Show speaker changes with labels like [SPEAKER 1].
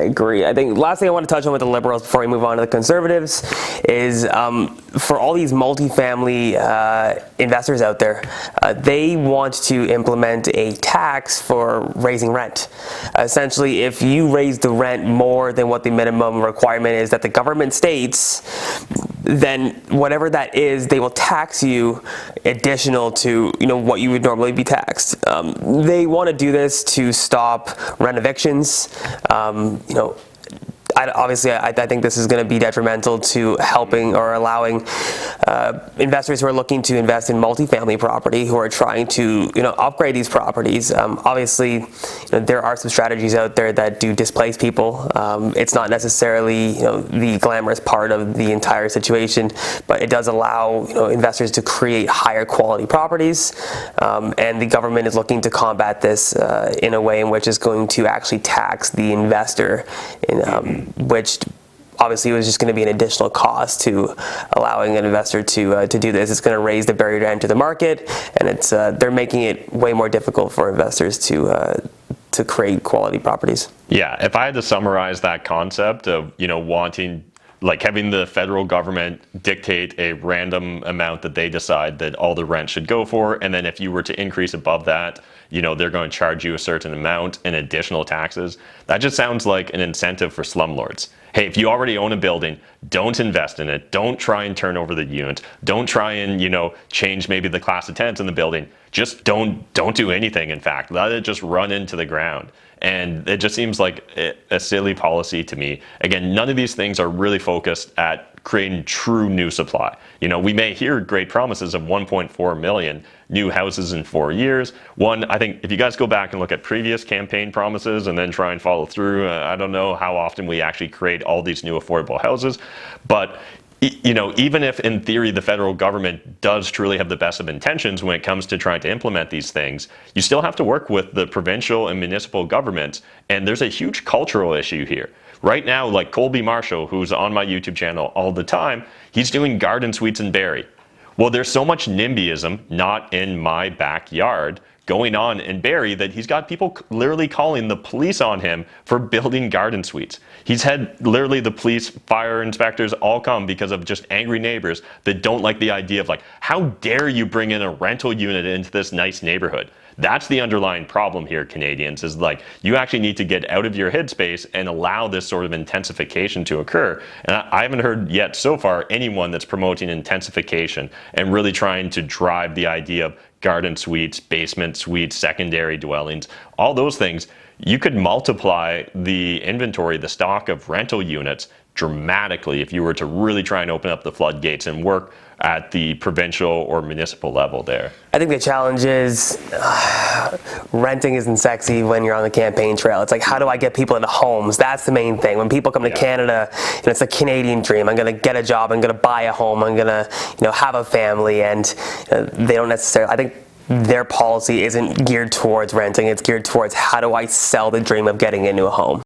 [SPEAKER 1] agree. I think last thing I want to touch on with the Liberals before we move on to the Conservatives is for all these multifamily investors out there, they want to implement a tax for raising rent. Essentially, if you raise the rent more than what the minimum requirement is that the government states, then whatever that is, they will tax you additional to what you would normally be taxed. They want to do this to stop rent evictions. Obviously, I think this is going to be detrimental to helping or allowing investors who are looking to invest in multifamily property, who are trying to upgrade these properties. Obviously, there are some strategies out there that do displace people. It's not necessarily the glamorous part of the entire situation, but it does allow investors to create higher quality properties. And the government is looking to combat this in a way in which is going to actually tax the investor which obviously was just going to be an additional cost to allowing an investor to do this. It's going to raise the barrier to enter the market, and they're making it way more difficult for investors to create quality properties.
[SPEAKER 2] Yeah, if I had to summarize that concept of wanting, like, having the federal government dictate a random amount that they decide that all the rent should go for, and then if you were to increase above that, they're going to charge you a certain amount in additional taxes. That just sounds like an incentive for slumlords. Hey, if you already own a building, don't invest in it. Don't try and turn over the unit. Don't try and, change maybe the class of tenants in the building. Just don't do anything, in fact. Let it just run into the ground. And it just seems like a silly policy to me. Again, none of these things are really focused at creating true new supply. We may hear great promises of 1.4 million new houses in 4 years. I think if you guys go back and look at previous campaign promises and then try and follow through, I don't know how often we actually create all these new affordable houses. But even if in theory the federal government does truly have the best of intentions when it comes to trying to implement these things, you still have to work with the provincial and municipal governments, and there's a huge cultural issue here. Right now, like Colby Marshall, who's on my YouTube channel all the time, he's doing garden suites in Barrie. Well, there's so much NIMBYism, not in my backyard, going on in Barrie that he's got people literally calling the police on him for building garden suites. He's had literally the police, fire inspectors all come because of just angry neighbors that don't like the idea of, like, how dare you bring in a rental unit into this nice neighborhood? That's the underlying problem here, Canadians, is like, you actually need to get out of your headspace and allow this sort of intensification to occur. And I haven't heard yet so far anyone that's promoting intensification and really trying to drive the idea of garden suites, basement suites, secondary dwellings, all those things. You could multiply the inventory, the stock of rental units dramatically if you were to really try and open up the floodgates and work at the provincial or municipal level there.
[SPEAKER 1] I think the challenge is renting isn't sexy when you're on the campaign trail. It's like, how do I get people into homes? That's the main thing. When people come to Canada, it's a Canadian dream. I'm going to get a job. I'm going to buy a home. I'm going to have a family. And they don't necessarily, I think their policy isn't geared towards renting. It's geared towards, how do I sell the dream of getting into a home?